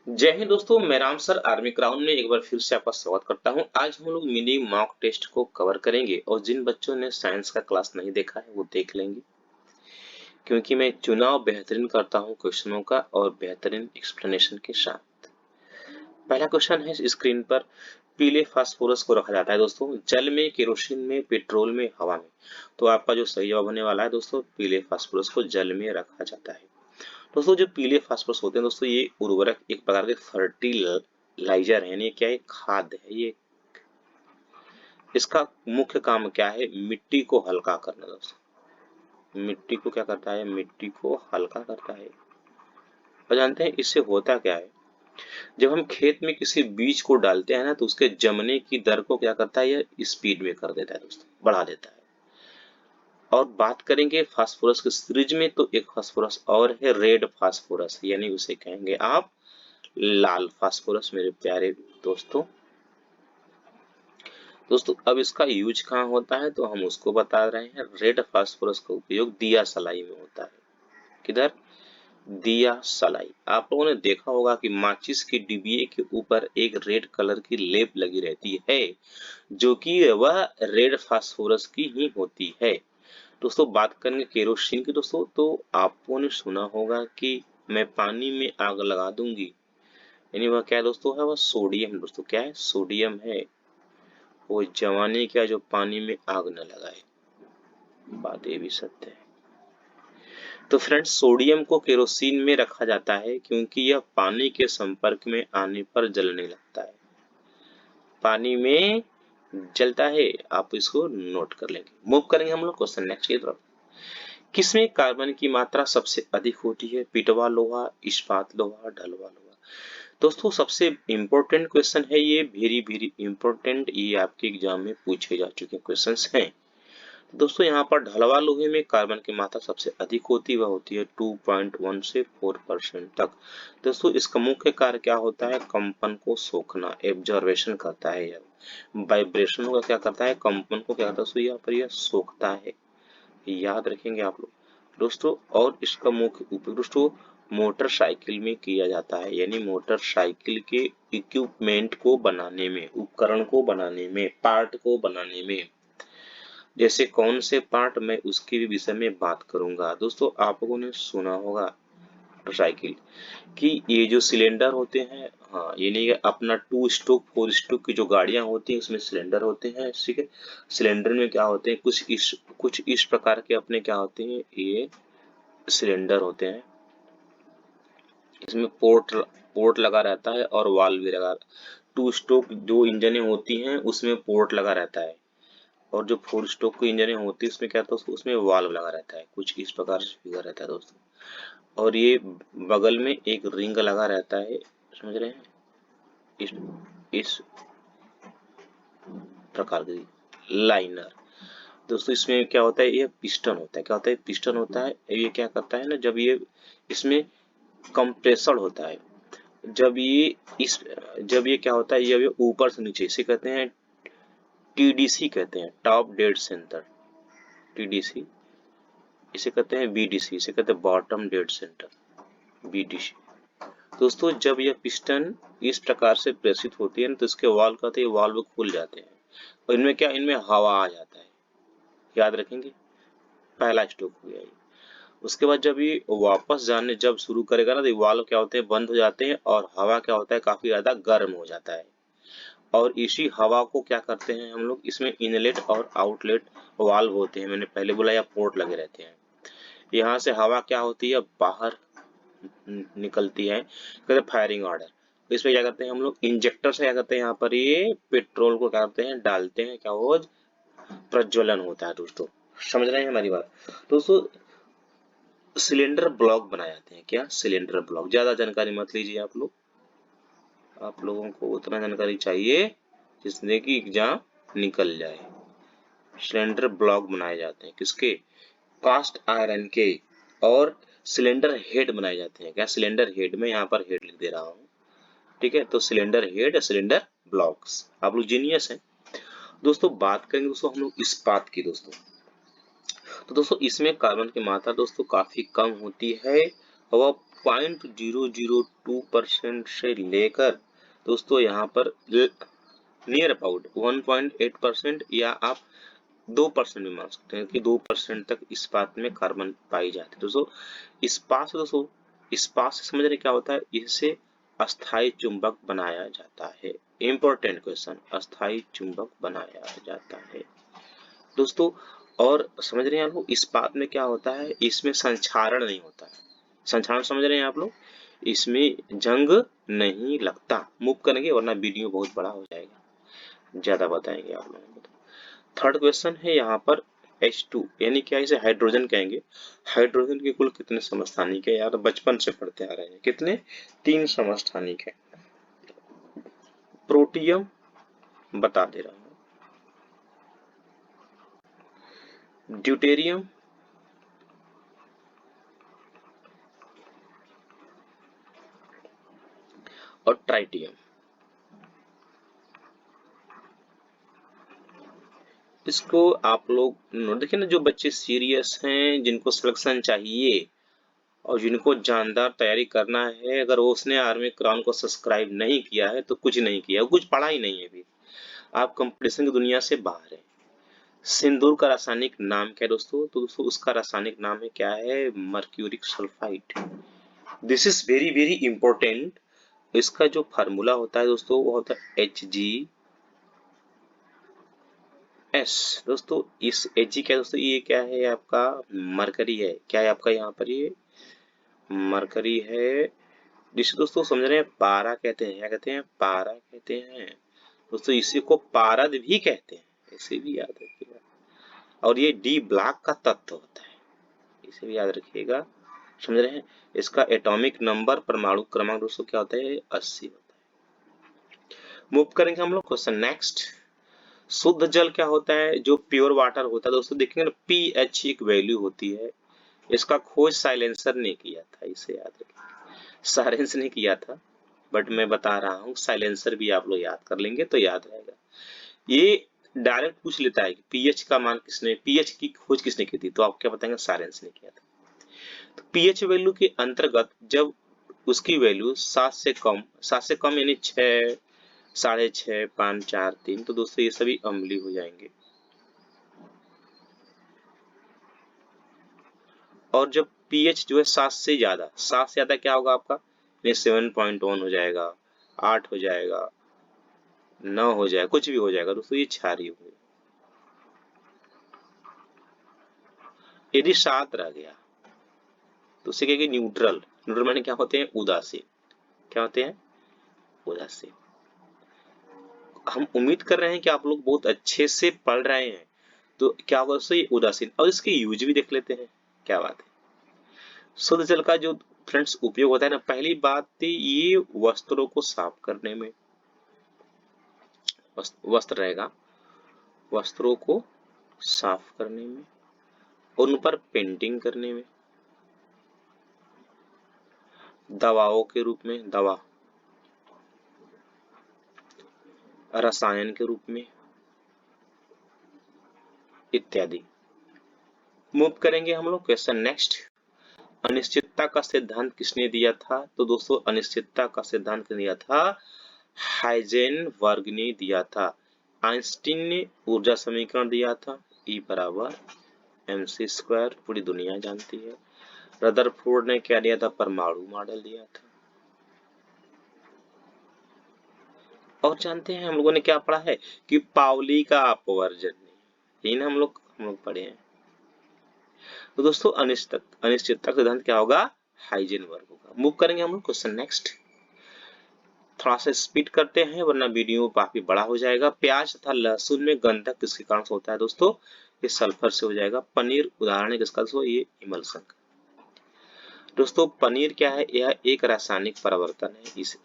जय हिंद दोस्तों, मैं राम सर आर्मी क्राउन में एक बार फिर से आपका स्वागत करता हूं। आज हम लोग मिनी मॉक टेस्ट को कवर करेंगे और जिन बच्चों ने साइंस का क्लास नहीं देखा है वो देख लेंगे, क्योंकि मैं चुनाव बेहतरीन करता हूं क्वेश्चनों का और बेहतरीन एक्सप्लेनेशन के साथ। पहला क्वेश्चन है स्क्रीन पर। पीले फास्फोरस को रखा जाता है दोस्तों जल में, केरोसिन में, पेट्रोल में, हवा में। तो आपका जो सही जवाब होने वाला है दोस्तों, पीले फास्फोरस को जल में रखा जाता है। दोस्तों जो पीले फास्फोरस होते हैं दोस्तों, ये उर्वरक एक प्रकार के फर्टिलाइजर है, यानी क्या है, खाद है ये। इसका मुख्य काम क्या है? मिट्टी को हल्का करना दोस्तों। मिट्टी को क्या करता है? मिट्टी को हल्का करता है। और जानते हैं इससे होता क्या है? जब हम खेत में किसी बीज को डालते हैं ना, तो उसके जमने की दर को क्या करता है? यह स्पीड में कर देता है दोस्तों, बढ़ा देता है। और बात करेंगे फास्फोरस के सीरीज में, तो एक फास्फोरस और है रेड फास्फोरस, यानी उसे कहेंगे आप लाल फास्फोरस मेरे प्यारे दोस्तों। अब इसका यूज कहाँ होता है तो हम उसको बता रहे हैं। रेड फास्फोरस का उपयोग दिया सलाई में होता है। किधर? दिया सलाई। आप लोगों ने देखा होगा कि माचिस के डिबिए के ऊपर एक रेड कलर की लेप लगी रहती है, जो कि वह रेड फास्फोरस की ही होती है। दोस्तों बात करेंगे केरोसिन की दोस्तों, तो आपने सुना होगा कि मैं पानी में आग लगा दूंगी, यानी वह क्या है दोस्तों? है वह सोडियम दोस्तों। क्या है? सोडियम है। वो जवानी क्या जो पानी में आग न लगाए। बात ये भी सत्य है। तो फ्रेंड्स, सोडियम को केरोसिन में रखा जाता है क्योंकि यह पानी के संपर्क में आने पर जलने लगता है। पानी में जलता है। आप इसको नोट कर लेंगे। मूव करेंगे हम लोग क्वेश्चन नेक्स्ट की तरफ। किसमें कार्बन की मात्रा सबसे अधिक होती है? पिटवा लोहा, इस्पात लोहा, ढलवा लोहा। दोस्तों सबसे इम्पोर्टेंट क्वेश्चन है ये, वेरी वेरी इम्पोर्टेंट। ये आपके एग्जाम में पूछे जा चुके क्वेश्चंस हैं। दोस्तों यहाँ पर ढलवा लोहे में कार्बन की मात्रा सबसे अधिक होती है, वह होती है 2.1 से 4% तक। दोस्तों इसका मुख्य कार्य क्या होता है? कंपन को सोखना, एब्जॉर्वेशन करता है। यह वाइब्रेशन का क्या करता है? कंपन को क्या करता है दोस्तों? यहाँ पर यह सोखता है। याद रखेंगे आप लोग दोस्तों। और इसका मुख्य उपयोग दोस्तों मोटरसाइकिल में किया जाता है, यानी मोटरसाइकिल के इक्विपमेंट को बनाने में, उपकरण को बनाने में, पार्ट को बनाने में। जैसे कौन से पार्ट, मैं उसके भी विषय में बात करूंगा। दोस्तों आप लोगों ने सुना होगा मोटरसाइकिल कि ये जो सिलेंडर होते हैं, हाँ ये नहीं है अपना 2 स्ट्रोक 4 स्ट्रोक की जो गाड़ियां होती हैं उसमें सिलेंडर होते हैं, ठीक है। सिलेंडर में क्या होते हैं? कुछ इस प्रकार के अपने क्या होते हैं? ये सिलेंडर होते हैं। इसमें पोर्ट लगा रहता है और वाल्व भी लगा। 2 स्ट्रोक जो इंजनें होती हैं उसमें पोर्ट लगा रहता है, और जो 4 स्ट्रोक की इंजनें होती है उसमें क्या होता है? उसमें वाल्व लगा रहता है। कुछ इस प्रकार से फिगर रहता है दोस्तों। और ये बगल में एक रिंग लगा रहता है, समझ रहे हैं? इस प्रकार की लाइनर। दोस्तों इसमें क्या होता है? ये पिस्टन होता है। क्या होता है? पिस्टन होता है। ये क्या करता है ना, जब ये इसमें कंप्रेसर होता है, जब ये इस जब ये क्या होता है, जब ये ऊपर से नीचे, इसे कहते हैं टीडीसी, कहते हैं टॉप डेड सेंटर, टीडीसी। इसे कहते हैं बीडीसी, इसे कहते हैं बॉटम डेड सेंटर, बीडीसी। दोस्तों जब यह पिस्टन इस प्रकार से प्रेसित होती है ना, तो इसके वाल्व कहते हैं, वाल्व खुल जाते हैं और इनमें क्या, इनमें हवा आ जाता है। याद रखेंगे, पहला स्ट्रोक हो गया ये। उसके बाद जब ये वापस जाने जब शुरू करेगा ना, तो वाल्व क्या होते हैं? बंद हो जाते हैं और हवा क्या होता है? काफी ज्यादा गर्म हो जाता है। और इसी हवा को क्या करते हैं हम लोग? इसमें इनलेट और आउटलेट वाल्व होते हैं, मैंने पहले बोला, या पोर्ट लगे रहते हैं। यहाँ से हवा क्या होती है? बाहर निकलती है, कहते फायरिंग ऑर्डर। इसमें क्या करते हैं हम लोग? इंजेक्टर से क्या करते हैं? यहाँ पर ये पेट्रोल को क्या करते हैं? डालते हैं। क्या वो प्रज्वलन होता है दोस्तों। समझ रहे हैं हमारी बात दोस्तों? सिलेंडर ब्लॉक बनाए जाते हैं। क्या? Cylinder block. ज्यादा जानकारी मत लीजिए आप लोग, आप लोगों को उतना जानकारी चाहिए जिसने कि एग्जाम निकल जाए। सिलेंडर ब्लॉक बनाए जाते हैं किसके? कास्ट आयरन के। और सिलेंडर हेड बनाए जाते हैं। क्या? सिलेंडर हेड में यहाँ पर हेड लिख दे रहा हूँ, ठीक है। तो सिलेंडर हेड, सिलेंडर ब्लॉक्स। आप लोग जीनियस हैं दोस्तों। बात करेंगे दोस्तों हम लोग इस्पात की दोस्तों। तो दोस्तों इसमें कार्बन की मात्रा दोस्तों काफी कम होती है, और 0.002% से लेकर दोस्तों यहाँ पर नियर अबाउट 1.8% या आप 2% भी मान सकते हैं कि 2% तक इस्पात में कार्बन पाई जाती है। दोस्तों इस्पात से समझ रहे क्या होता है, इससे अस्थायी चुंबक बनाया जाता है। इंपॉर्टेंट क्वेश्चन, अस्थायी चुंबक बनाया जाता है दोस्तों। और समझ रहे हैं आप लोग, इस्पात में क्या होता है, इसमें संक्षारण नहीं होता है। संक्षारण समझ रहे हैं आप लोग, इसमें जंग नहीं लगता। मूव करेंगे वरना वीडियो बहुत बड़ा हो जाएगा, ज्यादा बताएंगे आप लोगों को। थर्ड क्वेश्चन है यहाँ पर H2 यानी क्या, इसे हाइड्रोजन कहेंगे। हाइड्रोजन के कुल कितने समस्थानिक है यार, बचपन से पढ़ते आ रहे हैं, कितने, 3 समस्थानिक है। प्रोटियम बता दे रहा हूं, ड्यूटेरियम, और ट्राइटियम। इसको आप लोग देखिए ना, जो बच्चे सीरियस हैं, जिनको सिलेक्शन चाहिए और जिनको जानदार तैयारी करना है, अगर उसने आर्मी क्राउन को सब्सक्राइब नहीं किया है तो कुछ नहीं किया, कुछ पढ़ा ही नहीं है अभी, आप कंपटीशन की दुनिया से बाहर है। सिंदूर का रासायनिक नाम क्या है दोस्तों, तो दोस्तों उसका रासायनिक नाम है क्या है, mercuric sulphide. This is very very important. इसका जो फार्मूला होता है दोस्तों वो होता है HgS। दोस्तों इस Hg क्या है दोस्तों, ये क्या है आपका, मरकरी है। क्या है आपका यहाँ पर, ये मरकरी है, जिसे दोस्तों समझ रहे हैं पारा कहते हैं। क्या कहते हैं, पारा कहते हैं दोस्तों। इसी को पारद भी कहते हैं, इसे भी याद रखिएगा। और ये डी ब्लॉक का तत्व होता है, इसे भी याद रखिएगा, समझ रहे हैं। इसका एटॉमिक नंबर, परमाणु क्रमांक दोस्तों क्या होता है, 80 होता है। मूव करेंगे हम लोग क्वेश्चन नेक्स्ट। शुद्ध जल क्या होता है, जो प्योर वाटर होता है दोस्तों, देखेंगे ना pH एक वैल्यू होती है। इसका खोज साइलेंसर ने किया था, इसे याद रखिए। साइलेंस ने किया था, बट मैं बता रहा हूँ साइलेंसर भी आप लोग याद कर लेंगे तो याद रहेगा। ये डायरेक्ट पूछ लेता है कि pH का मान किसने, pH की खोज किसने की थी, तो आप क्या बताएंगे, साइलेंस ने किया था। तो pH वैल्यू के अंतर्गत जब उसकी वैल्यू 7 से कम यानी 6, 6.5, 5, 4, 3, तो दोस्तों ये सभी अम्लीय हो जाएंगे। और जब pH जो है 7 से ज्यादा क्या होगा आपका, 7.1 हो जाएगा, 8 हो जाएगा, 9 हो जाएगा, कुछ भी हो जाएगा दोस्तों, ये क्षारीय होगा। यदि 7 रह गया तो उसे कहेंगे न्यूट्रल। न्यूट्रल माने क्या होते हैं, उदासीन। क्या होते हैं, उदासीन। हम उम्मीद कर रहे हैं कि आप लोग बहुत अच्छे से पढ़ रहे हैं, तो क्या होगा दोस्तों, ये उदासीन। और इसके यूज भी देख लेते हैं, क्या बात है। शुद्ध जल का जो फ्रेंड्स उपयोग होता है ना, पहली बात ये वस्त्रों को साफ करने में, वस्त्र रहेगा, वस्त्रों को साफ करने में, उन पर पेंटिंग करने में, दवाओं के रूप में, दवा, रसायन के रूप में, इत्यादि। मूव करेंगे हम लोग क्वेश्चन नेक्स्ट। अनिश्चितता का सिद्धांत किसने दिया था, तो दोस्तों अनिश्चितता का सिद्धांत किसने दिया था, हाइजेनबर्ग ने दिया था। आइंस्टीन ने ऊर्जा समीकरण दिया था, E बराबर mc², पूरी दुनिया जानती है। रदरफोर्ड ने क्या दिया था, परमाणु मॉडल दिया था। और जानते हैं हम लोगों ने क्या पढ़ा है कि पाउली का अपवर्जन, यही ना हम लोग पढ़े हैं। तो दोस्तों अनिश्चितता का सिद्धांत क्या होगा, हाइजेनबर्ग होगा। मूव करेंगे हम लोग क्वेश्चन नेक्स्ट। थोड़ा सा स्पीड करते हैं वरना वीडियो काफी बड़ा हो जाएगा। प्याज तथा लहसुन में गंधक किसके कारण से होता है दोस्तों, ये सल्फर से हो जाएगा। पनीर उदाहरण है किसका दोस्तों, ये इमल्सन का। दोस्तों पनीर क्या है, यह एक रासायनिक परिवर्तन है, इस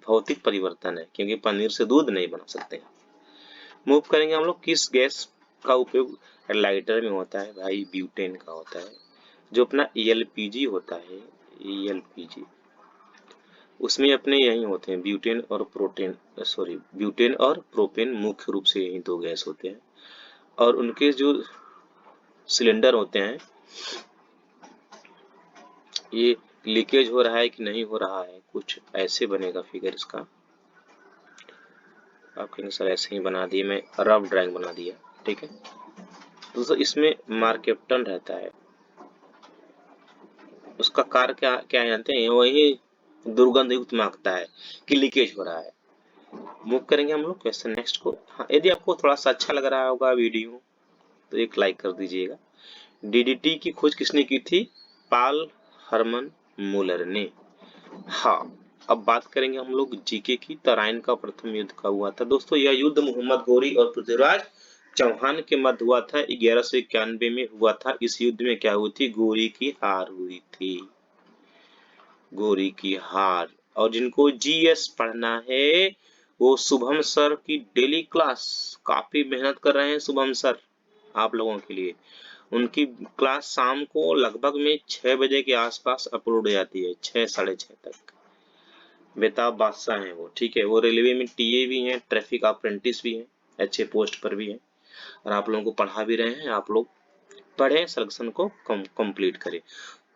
भौतिक परिवर्तन है, क्योंकि पनीर से दूध नहीं बना सकते। मूव करेंगे हम लोग, किस गैस का उपयोग लाइटर में होता है, भाई ब्यूटेन का होता है। जो अपना एलपीजी होता है, एलपीजी, उसमें अपने यही होते हैं ब्यूटेन और ब्यूटेन और प्रोपेन, मुख्य रूप से यही 2 गैस होते हैं। और उनके जो सिलेंडर होते हैं, ये लीकेज हो रहा है कि नहीं हो रहा है, कुछ ऐसे बनेगा फिगर इसका। आप कहेंगे सर ऐसे ही बना दिए, मैं रफ ड्राइंग बना दिया, ठीक है। दोस्तों इसमें मार्केप्टन रहता है, उसका कार्य क्या क्या जानते हैं, वही दुर्गंध युक्त मांगता है कि लीकेज हो रहा है। मूव करेंगे हम लोग क्वेश्चन नेक्स्ट को। हाँ, यदि आपको थोड़ा सा अच्छा लग रहा होगा वीडियो तो एक लाइक कर दीजिएगा। डीडीटी की खोज किसने की थी? पाल हरमन मूलर ने। हाँ, अब बात करेंगे हम लोग जीके की। तराइन का प्रथम युद्ध कब हुआ था? दोस्तों यह युद्ध मोहम्मद गौरी और पृथ्वीराज चौहान के मध्य हुआ था, 1191 में हुआ था। इस युद्ध में क्या हुई थी? गौरी की हार हुई थी, गौरी की हार। और जिनको जीएस पढ़ना है वो शुभम सर की डेली क्लास, काफी मेहनत कर रहे हैं शुभम सर आप लोगों के लिए। उनकी क्लास शाम को लगभग में 6 बजे के आसपास अपलोड हो जाती है, 6 साढ़े 6 तक। बेताब बादशाह हैं वो, ठीक है। वो रेलवे में टीए भी हैं, ट्रैफिक अप्रेंटिस भी हैं, अच्छे पोस्ट पर भी हैं, और आप लोगों को पढ़ा भी रहे हैं। आप लोग पढ़े, सिलेक्शन को कंप्लीट करें।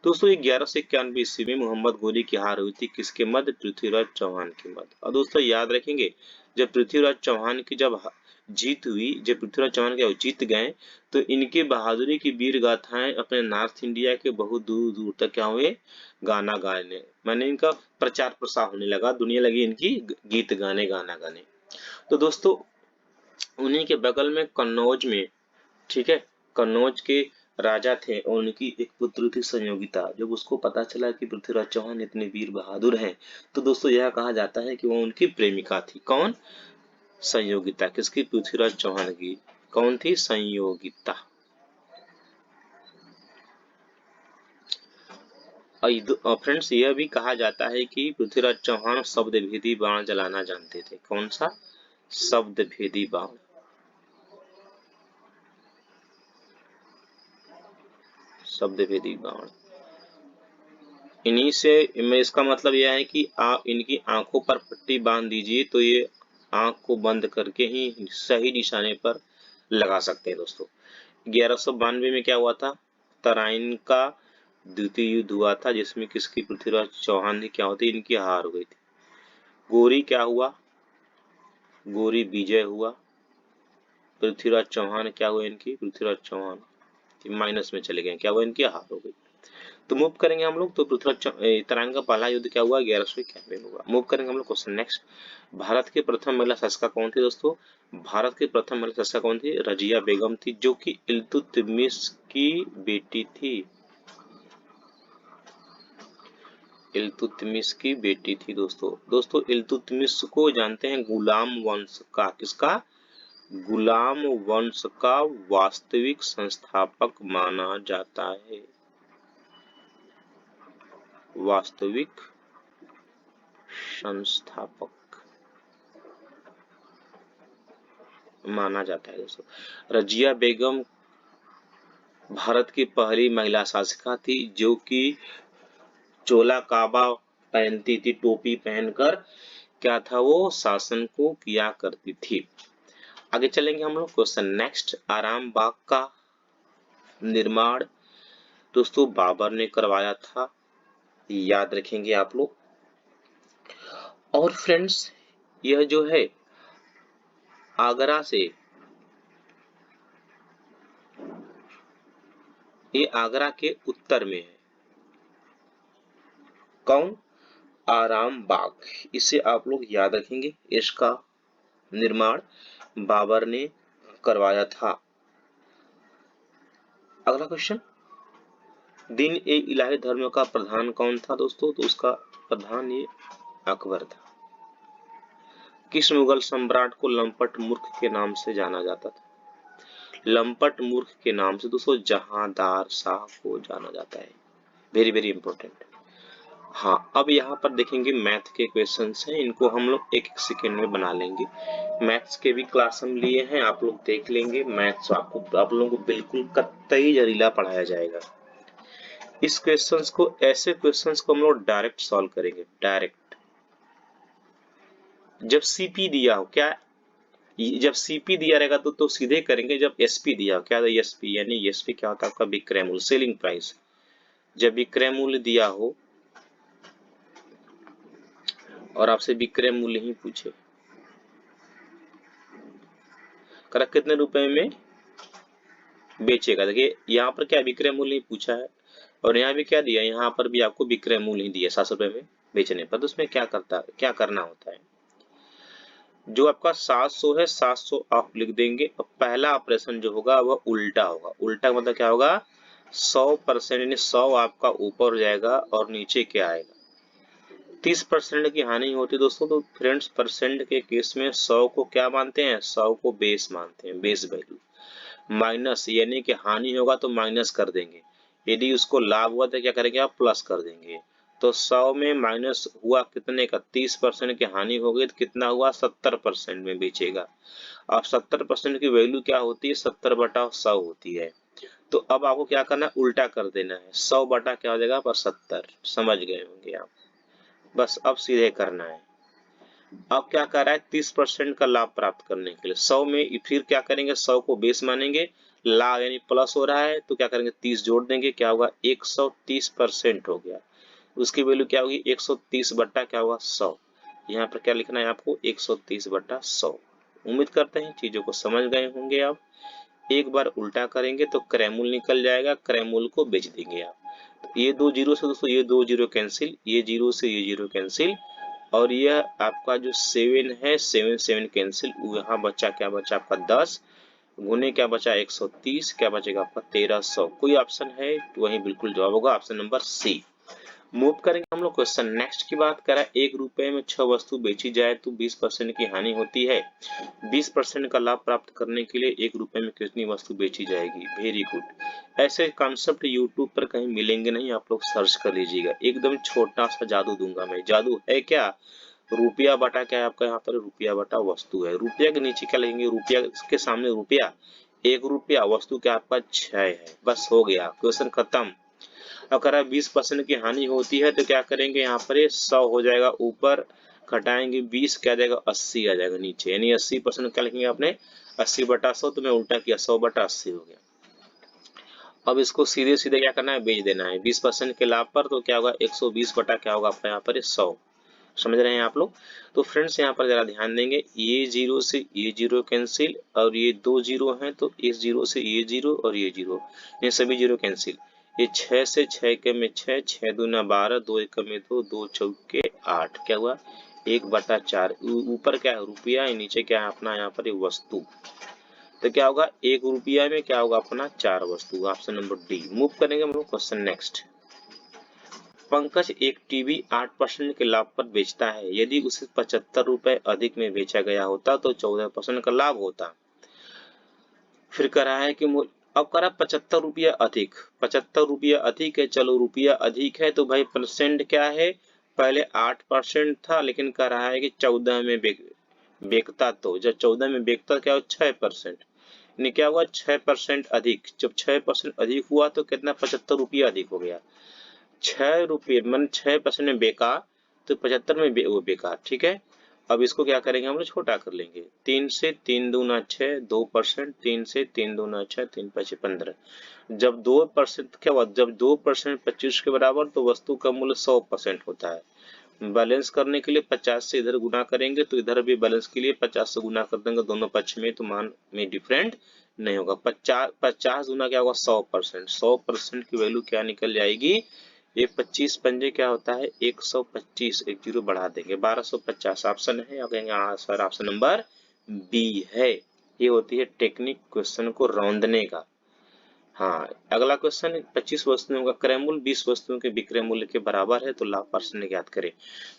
दोस्तों 1191 ईस्वी में मोहम्मद गौरी की हार हुई थी किसके मध्य? पृथ्वीराज चौहान के मध्य। और दोस्तों याद रखेंगे, जब पृथ्वीराज चौहान की जब जीत हुई, जब पृथ्वीराज चौहान के जीत गए, तो इनके बहादुरी की वीर गाथाएं अपने नॉर्थ इंडिया के बहुत दूर दूर तक क्या हुए? गाना गाने, मैंने इनका प्रचार प्रसार होने लगा, दुनिया लगी इनकी गीत गाने, गाना गाने। तो दोस्तों उन्हीं के बगल में कन्नौज में, ठीक है, कन्नौज के राजा थे और उनकी एक पुत्र थी संयोगिता। जब उसको पता चला कि पृथ्वीराज चौहान इतने वीर बहादुर हैं, तो दोस्तों यह कहा जाता है कि वो उनकी प्रेमिका थी। कौन? संयोगिता। किसकी? पृथ्वीराज चौहान की। कौन थी? संयोगिता। फ्रेंड्स यह भी कहा जाता है कि पृथ्वीराज चौहान शब्द भेदी बाण चलाना जानते थे। कौन सा? शब्द भेदी बाण। शब्द भेदी बाण। इन्हीं से इसका मतलब यह है कि आप इनकी आंखों पर पट्टी बांध दीजिए तो ये आंख को बंद करके ही सही निशाने पर लगा सकते हैं। दोस्तों 1192 में क्या हुआ था? तराइन का द्वितीय युद्ध हुआ था, जिसमें किसकी? पृथ्वीराज चौहान की क्या होती? इनकी हार हो गई थी। गौरी क्या हुआ? गौरी विजय हुआ। पृथ्वीराज चौहान क्या हुआ? इनकी पृथ्वीराज चौहान माइनस में चले गए, क्या हुआ? इनकी हार हो गई। तो मूव करेंगे हम लोग, तो पृथ्वीराज तराइन का पहला युद्ध क्या हुआ? 1191 में हुआ। मूव करेंगे हम लोग क्वेश्चन नेक्स्ट। भारत की प्रथम महिला शासिका कौन थी? दोस्तों भारत की प्रथम महिला शासिका कौन थी? रजिया बेगम थी, जो कि इल्तुतमिश की बेटी थी। इल्तुतमिश की बेटी थी। दोस्तों इल्तुतमिश को जानते हैं गुलाम वंश का, किसका? गुलाम वंश का वास्तविक संस्थापक माना जाता है, वास्तविक संस्थापक माना जाता है। दोस्तों रजिया बेगम भारत की पहली महिला शासिका थी, जो कि चोला काबा पहनती थी, टोपी पहनकर क्या था वो? शासन को किया करती थी। आगे चलेंगे हम लोग क्वेश्चन नेक्स्ट। आराम बाग का निर्माण दोस्तों बाबर ने करवाया था, याद रखेंगे आप लोग। और फ्रेंड्स यह जो है आगरा से, ये आगरा के उत्तर में है। कौन? आराम बाग। इसे आप लोग याद रखेंगे, इसका निर्माण बाबर ने करवाया था। अगला क्वेश्चन, दिन ए इलाही धर्म का प्रधान कौन था? दोस्तों तो उसका प्रधान ये अकबर था। किस मुगल सम्राट को लंपट मूर्ख के नाम से जाना जाता था? लंपट मूर्ख के नाम से दोस्तों जहांदार शाह को जाना जाता है। Very very important. हाँ, अब यहाँ पर देखेंगे मैथ के क्वेश्चंस हैं, इनको हम लोग एक एक सेकेंड में बना लेंगे। मैथ्स के भी क्लास हम लिए हैं, आप लोग देख लेंगे। मैथ्स आपको आप लोगों को बिल्कुल कतई जहरीला पढ़ाया जाएगा। इस क्वेश्चंस को, ऐसे क्वेश्चंस को हम लोग डायरेक्ट सॉल्व करेंगे, डायरेक्ट। जब सीपी दिया हो, क्या जब सीपी दिया रहेगा तो सीधे करेंगे। जब एसपी दिया हो, क्या एसपी यानी एसपी क्या होता है आपका? विक्रय मूल्य, सेलिंग प्राइस। जब विक्रय मूल्य दिया हो और आपसे विक्रय मूल्य ही पूछे, करा कितने रुपए में बेचेगा। देखिए यहाँ पर क्या विक्रय मूल्य ही पूछा है और यहाँ भी क्या दिया, यहाँ पर भी आपको विक्रय मूल्य ही दिया 700 रुपए में बेचने पर। तो उसमें क्या करना होता है, जो आपका 700 है 700 आप लिख देंगे और पहला ऑपरेशन जो होगा वह उल्टा होगा। उल्टा मतलब क्या होगा, 100% यानी 100 आपका ऊपर जाएगा और नीचे क्या आएगा, 30% की हानि होती है दोस्तों। तो फ्रेंड्स परसेंट के केस में 100 को क्या मानते हैं, 100 को बेस मानते हैं, बेस वैल्यू। माइनस यानी कि हानि होगा तो माइनस कर देंगे, यदि उसको लाभ हुआ तो क्या करेंगे आप, प्लस कर देंगे। तो 100 में माइनस हुआ कितने का, 30% की हानि हो गई तो कितना हुआ, 70% में बेचेगा। अब 70% की वैल्यू क्या होती है, 70/100 होती है। तो अब आपको क्या करना है, उल्टा कर देना है, 100 बटा क्या हो जाएगा पर 70। समझ गए होंगे आप, बस अब सीधे करना है। अब क्या कर रहा है, 30% का लाभ प्राप्त करने के लिए 100 में फिर क्या करेंगे, 100 को बेस मानेंगे, लाभ यानी प्लस हो रहा है तो क्या करेंगे 30 जोड़ देंगे, क्या होगा 130% हो गया। उसकी वैल्यू क्या होगी, 130 बट्टा क्या होगा 100। यहाँ पर क्या लिखना है आपको, 130 बट्टा 100। उम्मीद करते हैं चीजों को समझ गए होंगे आप। एक बार उल्टा करेंगे तो क्रयमूल्य निकल जाएगा, क्रयमूल्य को बेच देंगे आप। तो ये 2 जीरो से दोस्तों ये 2 जीरो कैंसिल, ये जीरो से ये जीरो कैंसिल, और यह आपका जो 7 है 7 7 कैंसिल, यहाँ बचा क्या बचा आपका 10 गुने क्या बचा 130, क्या बचेगा आपका 1300। कोई ऑप्शन है तो वही बिल्कुल जवाब होगा, ऑप्शन नंबर सी। मूव करेंगे हम लोग क्वेश्चन नेक्स्ट की बात करें। 1 रुपए में 6 वस्तु बेची जाए तो 20% की हानि होती है। 20% का लाभ प्राप्त करने के लिए 1 रुपए में कितनी वस्तु बेची जाएगी। Very good. ऐसे कॉन्सेप्ट यूट्यूब पर कहीं मिलेंगे नहीं, आप लोग सर्च कर लीजिएगा। एकदम छोटा सा जादू दूंगा मैं। जादू है क्या, रुपया बटा क्या है आपका, यहाँ पर रुपया बटा वस्तु है। रुपया के नीचे क्या लेंगे, रुपया के सामने रुपया, 1 रुपया, वस्तु क्या आपका 6 है। बस हो गया, क्वेश्चन खत्म। अगर 20% की हानि होती है तो क्या करेंगे, यहाँ पर 100 हो जाएगा ऊपर, घटाएंगे 20 क्या आ जाएगा 80 आ जाएगा नीचे, यानी 80% क्या लिखेंगे आपने 80/100। तो मैं उल्टा किया 100/80 हो गया। अब इसको सीधे सीधे क्या करना है, बेच देना है 20% के लाभ पर। तो क्या होगा 120 बटा क्या होगा आपका यहाँ पर 100। समझ रहे हैं आप लोग। तो फ्रेंड्स यहाँ पर जरा ध्यान देंगे, ये जीरो से ये जीरो कैंसिल और ये 2 जीरो हैं तो इस जीरो से ये जीरो और ये जीरो, ये सभी जीरो कैंसिल। ये 6 से 6 के में 6, 6 दूना 12, 2 एक में 2, 2 चौके 8, क्या हुआ 1/4। ऊपर क्या है रुपया, नीचे क्या है अपना यहाँ पर वस्तु। तो क्या होगा 1 रुपया में क्या होगा अपना 4 वस्तु, ऑप्शन नंबर डी। मूव करेंगे हम लोग क्वेश्चन नेक्स्ट। पंकज एक टीवी 8% के लाभ पर बेचता है। यदि उसे 75 रुपए अधिक में बेचा गया होता तो 14% का लाभ होता। फिर कह रहा है कि अब कह रहा 75 रुपया अधिक, 75 रुपया अधिक है। चलो रुपया अधिक है तो भाई परसेंट क्या है, पहले 8% था लेकिन कह रहा है कि 14 में बेचता। तो जब 14 में बेचता क्या हो 6%, यानी क्या हुआ 6% अधिक। जब 6% अधिक हुआ तो कितना 75 रुपया अधिक हो गया। 6 रुपये मन 6% में बेका तो 75 में वो बेका, ठीक है। अब इसको क्या करेंगे हम लोग छोटा कर लेंगे, 3 से 3 दूना 6, 2%, 3 से 3 दूना 6, 3 5 15। जब 2% क्या हुआ, जब 2% 25 के बराबर तो वस्तु का मूल्य 100% होता है। बैलेंस करने के लिए 50 से इधर गुना करेंगे तो इधर भी बैलेंस के लिए 50 से गुना कर देंगे दोनों पक्ष में, तो मान में डिफरेंट नहीं होगा। 50 गुना क्या होगा 100%, 100% की वैल्यू क्या निकल जाएगी, ये 25 पंजे क्या होता है 125, एक जीरो बढ़ा देंगे 1250 ऑप्शन है। और कहेंगे हाँ सर ऑप्शन नंबर बी है। ये होती है टेक्निक क्वेश्चन को रौंदने का। हाँ अगला क्वेश्चन 25 वस्तुओं का क्रय मूल्य 20 वस्तुओं के विक्रय मूल्य के बराबर है तो लाभ परसेंट ज्ञात करें।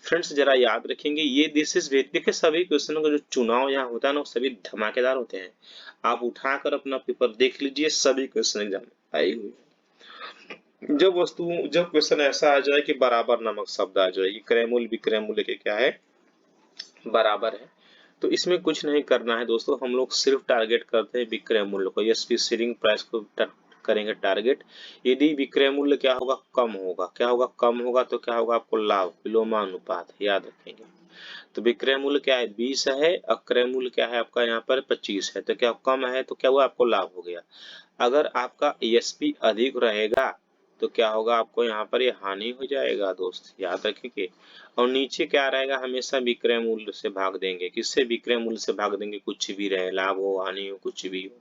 फ्रेंड्स जरा याद रखेंगे ये दिस इज देखिए सभी क्वेश्चनों का जो चुनाव यहाँ होता है ना सभी धमाकेदार होते हैं। आप उठाकर अपना पेपर देख लीजिए, सभी क्वेश्चन एग्जाम आई हुई। जब क्वेश्चन ऐसा आ जाए कि बराबर नामक शब्द आ जाए, क्रय मूल्य विक्रय मूल्य के क्या है बराबर है, तो इसमें कुछ नहीं करना है दोस्तों। हम लोग सिर्फ टारगेट करते हैं विक्रय मूल्य को, एसपी सीलिंग प्राइस को करेंगे टारगेट। यदि विक्रय मूल्य क्या होगा कम होगा, क्या होगा कम होगा तो क्या होगा आपको लाभ, विलोमानुपात याद रखेंगे। तो विक्रय मूल्य क्या है 20 है और क्रय मूल्य क्या है आपका यहाँ पर 25 है, तो क्या कम है तो क्या हुआ आपको लाभ हो गया। अगर आपका एसपी अधिक रहेगा तो क्या होगा, आपको यहाँ पर ये हानि हो जाएगा दोस्त, याद रखेंगे। और नीचे क्या रहेगा, हमेशा विक्रय मूल्य से भाग देंगे। किससे? विक्रय मूल्य से भाग देंगे, कुछ भी रहे, लाभ हो हानि हो कुछ भी हो,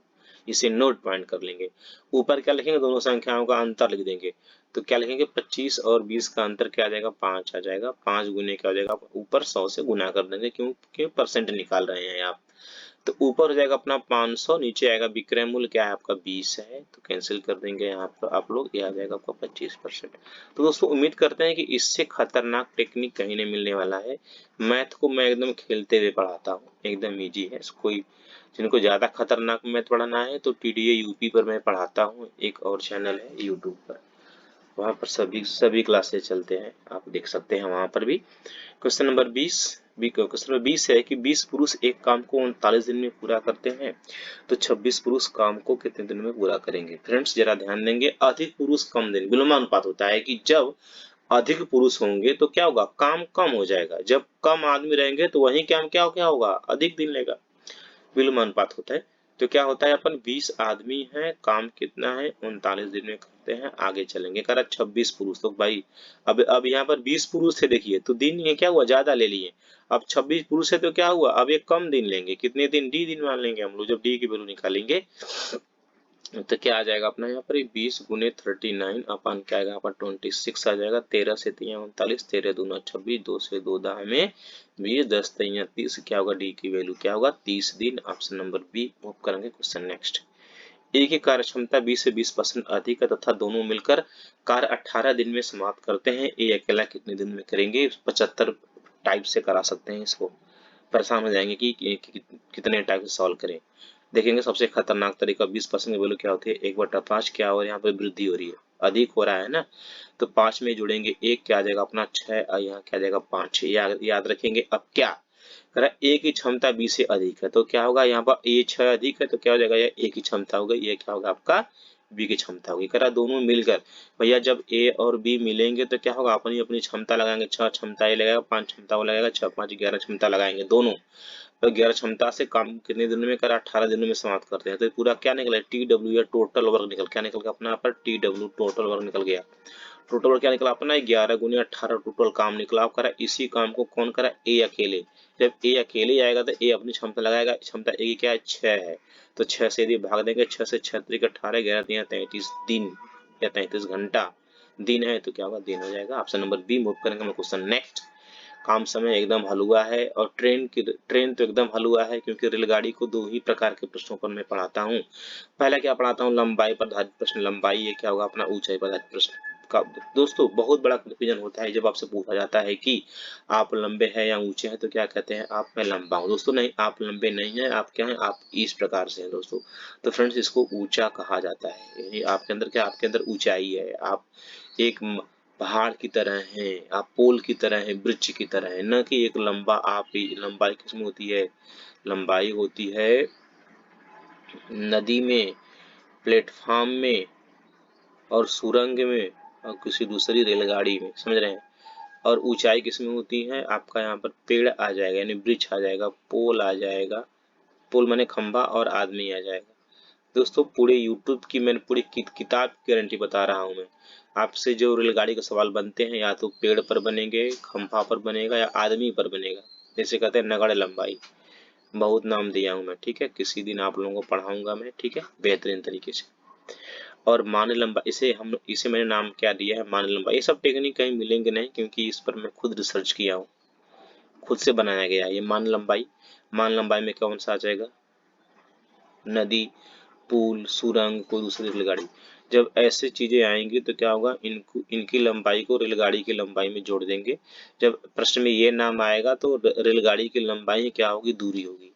इसे नोट पॉइंट कर लेंगे। ऊपर क्या लिखेंगे, दोनों संख्याओं का अंतर लिख देंगे। तो क्या लिखेंगे, 25 और 20 का अंतर क्या आ जाएगा, 5 आ जाएगा। 5 गुने क्या हो जाएगा, ऊपर 100 से गुना कर देंगे, क्योंकि परसेंट निकाल रहे हैं आप। तो ऊपर हो जाएगा अपना 500, नीचे आएगा विक्रय मूल्य क्या है आपका 20 है, तो कैंसिल कर देंगे यहाँ पर आप लोग, ये आ जाएगा आपका 25%। तो दोस्तों उम्मीद करते हैं कि इससे खतरनाक टेक्निक कहीं नहीं मिलने वाला है। मैथ को मैं एकदम खेलते हुए पढ़ाता हूँ, एकदम इजी है। कोई जिनको ज्यादा खतरनाक मैथ पढ़ना है तो टीडीए यूपी पर मैं पढ़ाता हूँ, एक और चैनल है यूट्यूब पर, वहाँ पर सभी क्लासेस चलते हैं, आप देख सकते हैं वहाँ पर भी। क्वेश्चन नंबर 20 है कि 20 पुरुष एक काम को 39 दिन में पूरा करते हैं, तो 26 पुरुष काम को कितने दिन में पूरा करेंगे। फ्रेंड्स जरा ध्यान देंगे, अधिक पुरुष कम दिन, विलोमानुपात होता है कि जब अधिक पुरुष होंगे तो क्या होगा, काम कम हो जाएगा। जब कम आदमी रहेंगे तो वही काम क्या होगा, अधिक दिन लेगा, विलोमानुपात होता है। तो क्या होता है, अपन 20 आदमी हैं, काम कितना है 39 दिन में करते हैं। आगे चलेंगे, करा 26 पुरुष, तो भाई अब यहाँ पर 20 पुरुष थे देखिए, तो दिन ये क्या हुआ, ज्यादा ले लिए। अब 26 पुरुष है तो क्या हुआ, अब ये कम दिन लेंगे, कितने दिन, डी दिन मान लेंगे हम लोग, जब डी की वैल्यू निकालेंगे तो क्या आ जाएगा अपना यहाँ पर 20 गुने 39 अपन क्या आएगा, अपन 26 आ जाएगा। 13 से 3 39, 13 दूना 26, 2 से 2 दा हमें 20, 10 3 30, क्या होगा, डी की वैल्यू क्या होगा, 30 दिन। ऑप्शन नंबर बी मूव करेंगे। क्वेश्चन नेक्स्ट, ए की कार्य क्षमता 20 से 20% अधिक है तथा दोनों मिलकर कार्य 18 दिन में समाप्त करते हैं, ए अकेला कितने दिन में करेंगे। 75 टाइप से करा सकते हैं इसको, परेशान हो जाएंगे कि कितने टाइप से सॉल्व करें। देखेंगे सबसे खतरनाक तरीका, 20% की वैल्यू क्या होती है, 1/5 क्या हो, यहाँ पे वृद्धि हो रही है, अधिक हो रहा है ना, तो 5 में जोड़ेंगे 1, क्या आ जाएगा अपना 6, और यहाँ क्या आ जाएगा 5। याद रखेंगे। अब क्या करा, ए की क्षमता 20 से अधिक है तो क्या होगा, यहाँ पर ए 6 अधिक है तो क्या हो जाएगा, ये ए की क्षमता होगी, ये क्या होगा आपका बी की क्षमता होगी। करा दोनों मिलकर, भैया जब ए और बी मिलेंगे तो क्या होगा, अपनी अपनी क्षमता लगाएंगे, 6 क्षमता ये लगेगा, 5 क्षमता वो लगेगा, 6 5 11 क्षमता लगाएंगे दोनों। तो 11 क्षमता से काम कितने दिनों में करा, 18 दिनों में समाप्त करते हैं। तो पूरा क्या निकला, टी डब्ल्यू या टोटल वर्क निकल, क्या निकल गया अपना यहाँ पर, टी डब्ल्यू टोटल वर्क निकल गया। टोटल वर्क क्या निकला अपना, 11 गुने 18 टोटल काम निकला। अब करा इसी काम को कौन करा, ए अकेले। जब ए अकेले आएगा तो ए अपनी क्षमता लगाएगा, क्षमता ए की क्या है 6 है, तो 6 से यदि भाग देंगे, 6 से 6 3 18, 11 3 33 दिन या 33 घंटा दिन है, तो क्या होगा, दिन हो जाएगा। ऑप्शन नंबर बी मूव करेंगे हम क्वेश्चन नेक्स्ट। काम समय एकदम हलुआ है, और ट्रेन तो एकदम हलुआ है, क्योंकि रेलगाड़ी को 2 ही प्रकार के प्रश्नों पर मैं पढ़ाता हूँ। पहला क्या पढ़ाता हूँ, लंबाई पर आधारित प्रश्न, लंबाई ये क्या होगा अपना, ऊंचाई पर आधारित प्रश्न का। दोस्तों बहुत बड़ा कंफ्यूजन होता है जब आपसे पूछा जाता है कि आप लंबे हैं या ऊंचे हैं, तो क्या कहते हैं आप, मैं लंबा हूँ। दोस्तों नहीं, आप लंबे नहीं हैं, आप क्या हैं, आप इस प्रकार से हैं दोस्तों। तो फ्रेंड्स इसको ऊंचा कहा जाता है, यानी आपके अंदर क्या, आपके अंदर ऊंचाई है, आप एक पहाड़ की तरह हैं, आप पोल की तरह हैं, वृक्ष की तरह हैं, न कि एक लंबा आप ही। लंबाई किसमें होती है, लंबाई होती है नदी में, प्लेटफॉर्म में, और सुरंग में, और किसी दूसरी रेलगाड़ी में, समझ रहे हैं। और ऊंचाई किसमें होती है, आपका यहाँ पर पेड़ आ जाएगा, यानी वृक्ष आ जाएगा, पोल आ जाएगा, पोल माने खंभा, और आदमी आ जाएगा। दोस्तों पूरे यूट्यूब की मैंने पूरी किताब की गारंटी बता रहा हूँ मैं। आपसे जो रेलगाड़ी के सवाल बनते हैं, या तो पेड़ पर बनेंगे, खंभा पर बनेगा, या आदमी पर बनेगा। जैसे कहते हैं नगड़ लंबाई, बहुत नाम दिया हूँ मैं, ठीक है, किसी दिन आप लोगों को पढ़ाऊंगा मैं, ठीक है, बेहतरीन तरीके से। और मान लंबाई, इसे मैंने नाम क्या दिया है, मान लंबाई। ये सब टेक्निक कहीं मिलेंगे नहीं, क्योंकि इस पर मैं खुद रिसर्च किया हूँ, खुद से बनाया गया है ये मान लंबाई। मान लंबाई में कौन सा आ जाएगा, नदी, पुल, सुरंग, कोई दूसरी रेलगाड़ी। जब ऐसे चीजें आएंगी तो क्या होगा, इनकी लंबाई को रेलगाड़ी की लंबाई में जोड़ देंगे। जब प्रश्न में ये नाम आएगा तो रेलगाड़ी की लंबाई क्या होगी, दूरी होगी।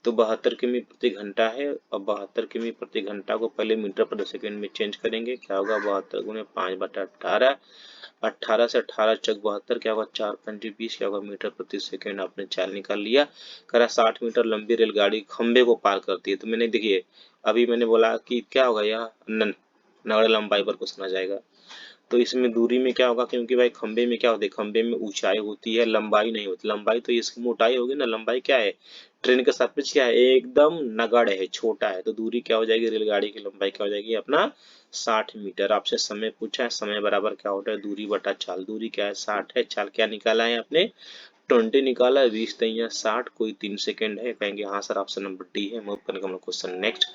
तो 72 किमी प्रति घंटा है, और 72 किमी प्रति घंटा को पहले मीटर प्रति सेकंड में चेंज करेंगे, क्या होगा 72 गुने 5/18, 18 से 18 चक 72, क्या होगा 4 पंजे 20, क्या होगा मीटर प्रति सेकंड। आपने 4 निकाल लिया। करा 60 मीटर लंबी रेलगाड़ी खंबे को पार करती है, तो मैंने देखिए अभी मैंने बोला कि क्या होगा, यह नगड़ लंबाई पर क्वेश्चन आ जाएगा। तो इसमें दूरी में क्या होगा, क्योंकि भाई खंबे में क्या होता है, खंबे में ऊंचाई होती है, लंबाई नहीं होती। लंबाई तो इसकी मोटाई होगी ना, लंबाई क्या है, ट्रेन के सापेक्ष क्या है, एकदम नगड़ है, छोटा है। तो दूरी क्या हो जाएगी, रेलगाड़ी की लंबाई क्या हो जाएगी अपना 60 मीटर। आपसे समय पूछा है, समय बराबर क्या होता है, दूरी बटा चाल। दूरी क्या है, 60 है, चाल क्या निकाला है आपने, 20 निकाला है, 20 तिया 60, कोई 3 सेकंड है, कहेंगे हाँ सर ऑप्शन नंबर डी है। मूव करने का हम लोग क्वेश्चन नेक्स्ट।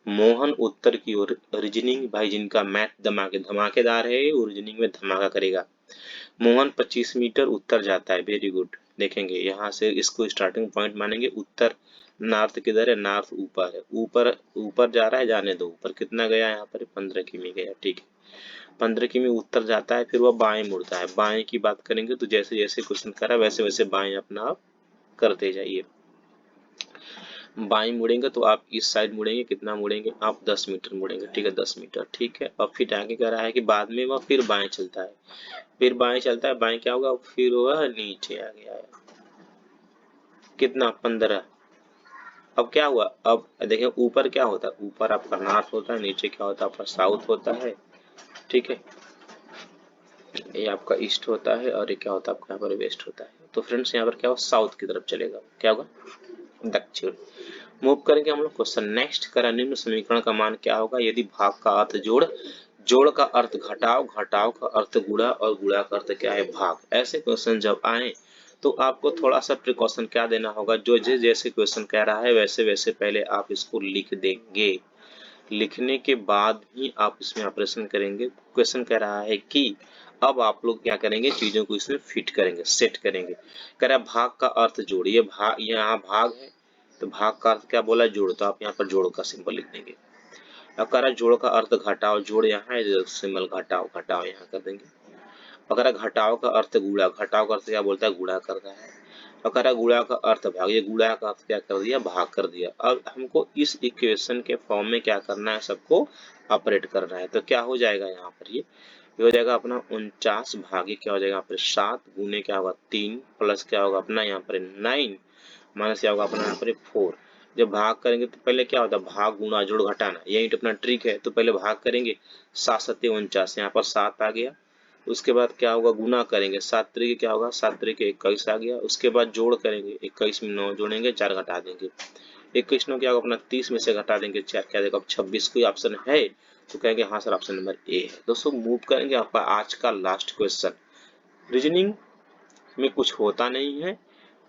मोहन उत्तर की ओर, रीजनिंग भाई जिनका मैथ धमाकेदार है वो रीजनिंग में धमाका करेगा। मोहन 25 मीटर उत्तर जाता है, वेरी गुड। देखेंगे यहाँ से इसको स्टार्टिंग पॉइंट मानेंगे। उत्तर नॉर्थ किधर है, नॉर्थ ऊपर है, ऊपर ऊपर जा रहा है, जाने दो। ऊपर कितना गया यहाँ पर, 15 किमी गया, ठीक है। 15 किमी उत्तर जाता है, फिर वह बाएं मुड़ता है। बाएं की बात करेंगे तो जैसे जैसे क्वेश्चन करा वैसे वैसे बाएं अपना आप करते जाइए। बाएं मुड़ेंगे तो आप इस साइड मुड़ेंगे, कितना मुड़ेंगे आप, 10 मीटर मुड़ेंगे, ठीक है, 10 मीटर, ठीक है। और फिर आगे कह रहा है कि बाद में वह फिर बाएं चलता है, फिर बाएं चलता है, बाएं क्या होगा, फिर वह नीचे आ गया है, कितना, 15। अब क्या हुआ, अब देखें ऊपर क्या होता है, ऊपर आपका नॉर्थ होता है, नीचे क्या होता है आपका साउथ होता है, ठीक है। ये आपका ईस्ट होता है और ये क्या होता है आपका यहाँ पर वेस्ट होता है। तो फ्रेंड्स यहाँ पर क्या होगा, साउथ की तरफ चलेगा, क्या होगा, दक्षिण। मूव करेंगे हम लोग क्वेश्चन नेक्स्ट। करा निम्न समीकरण का मान क्या होगा यदि भाग का अर्थ जोड़, जोड़ का अर्थ घटाव, घटाव का अर्थ गुणा और गुणा का अर्थ क्या है भाग। ऐसे क्वेश्चन जब आए तो आपको थोड़ा सा प्रिकॉशन क्या देना होगा, जो जैसे क्वेश्चन कह रहा है वैसे वैसे पहले आप इसको लिख देंगे। लिखने के बाद ही आप इसमें ऑपरेशन करेंगे। क्वेश्चन कह रहा है कि अब आप लोग क्या करेंगे, चीजों को इसमें फिट करेंगे, सेट करेंगे। कह रहा है भाग का अर्थ जोड़, ये भाग, यहाँ भाग है तो भाग का अर्थ क्या बोला, जोड़, तो आप यहाँ पर जोड़ का सिंबल लिख देंगे। अब कह रहा है जोड़ का अर्थ घटाओ, जोड़ यहाँ है, सिंबल घटाओ, घटाओ यहाँ कर देंगे। अगर घटाव का अर्थ गुणा, घटाव का अर्थ क्या बोलता है, गुणा करता है। अगर गुणा का अर्थ भाग, ये गुणा का अर्थ क्या कर दिया, भाग कर दिया। अब हमको इस इक्वेशन के फॉर्म में क्या करना है, सबको ऑपरेट करना है। तो क्या हो जाएगा यहाँ पर, ये हो जाएगा अपना 49 भागे क्या हो जाएगा यहाँ पर 7, गुने क्या होगा 3, प्लस क्या होगा अपना यहाँ पर 9, माइनस क्या होगा अपना यहाँ पर 4। जब भाग करेंगे तो पहले क्या होता है, भाग गुणा जोड़ घटाना, यही तो अपना ट्रिक है। तो पहले भाग करेंगे, 7 7 49, यहाँ पर 7 आ गया। उसके बाद क्या होगा, गुना करेंगे, 7 तरीके क्या होगा, 7 तरीके 21 आ गया। उसके बाद जोड़ करेंगे, 21 में 9 जोड़ेंगे, 4 घटा देंगे, 21 में क्या होगा अपना 30 में से घटा देंगे 4, क्या देगा 26। कोई ऑप्शन है तो कहेंगे हाँ सर ऑप्शन नंबर ए है। दोस्तों मूव करेंगे आपका आज का लास्ट क्वेश्चन। रीजनिंग में कुछ होता नहीं है,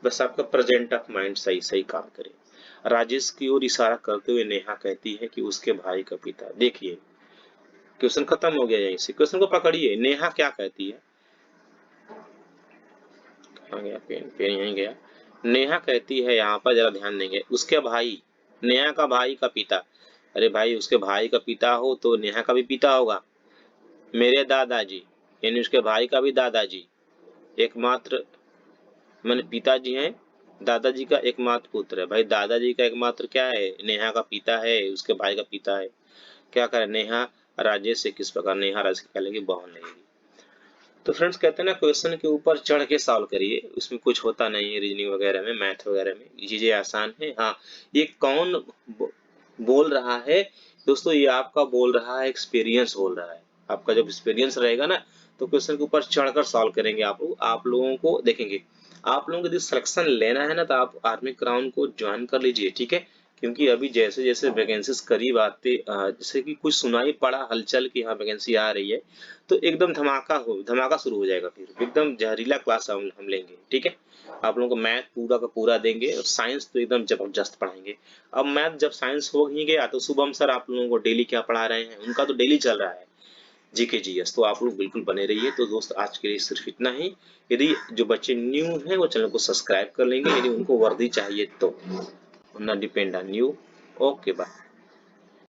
बस आपका प्रेजेंट ऑफ माइंड सही सही काम करे। राजेश की ओर इशारा करते हुए नेहा कहती है कि उसके भाई का पिता, देखिए क्वेश्चन खत्म हो गया, यहीं से क्वेश्चन को पकड़िए। नेहा क्या कहती है, कहाँ गया पेन, पेन यहीं गया। नेहा कहती है, यहाँ पर जरा ध्यान देंगे, उसके भाई, नेहा का भाई का पिता। अरे भाई उसके भाई का पिता हो तो नेहा का भी पिता होगा। मेरे दादाजी यानी उसके भाई का भी दादाजी, एकमात्र मैंने पिताजी हैं, दादाजी का एकमात्र पुत्र है। भाई दादाजी का एकमात्र क्या है, नेहा का पिता है, उसके भाई का पिता है। क्या करे, नेहा राजेश से किस प्रकार, नेहा राजेश की क्या लगेगी, बहन लगेगी। तो फ्रेंड्स कहते हैं ना, क्वेश्चन के ऊपर चढ़ के सॉल्व करिए, उसमें कुछ होता नहीं है रीजनिंग वगैरह में, मैथ वगैरह में ये चीजें आसान है। हाँ, ये कौन बोल रहा है दोस्तों, ये आपका बोल रहा है, एक्सपीरियंस बोल रहा है। आपका जब एक्सपीरियंस रहेगा ना तो क्वेश्चन के ऊपर चढ़कर सॉल्व करेंगे आप लोगों को देखेंगे। आप लोगों को यदि सिलेक्शन लेना है ना तो आप आर्मी क्राउन को ज्वाइन कर लीजिए, ठीक है। क्योंकि अभी जैसे जैसे वैकेंसीज करीब आते, जैसे कि कुछ सुनाई पड़ा हलचल की यहाँ वैकेंसी आ रही है, तो एकदम धमाका शुरू हो जाएगा, फिर एकदम जहरीला क्लास हम लेंगे, ठीक है। आप लोगों को मैथ पूरा का पूरा देंगे और साइंस तो एकदम जबरदस्त पढ़ाएंगे। अब मैथ जब साइंस हो ही गया तो शुभम सर आप लोगों को डेली क्या पढ़ा रहे हैं, उनका तो डेली चल रहा है जीके जीएस, तो आप लोग बिल्कुल बने रहिए। तो दोस्त आज के लिए सिर्फ इतना ही। यदि जो बच्चे न्यू हैं वो चैनल को सब्सक्राइब कर लेंगे, यदि उनको वर्दी चाहिए तो, ना depend on you. Okay bye.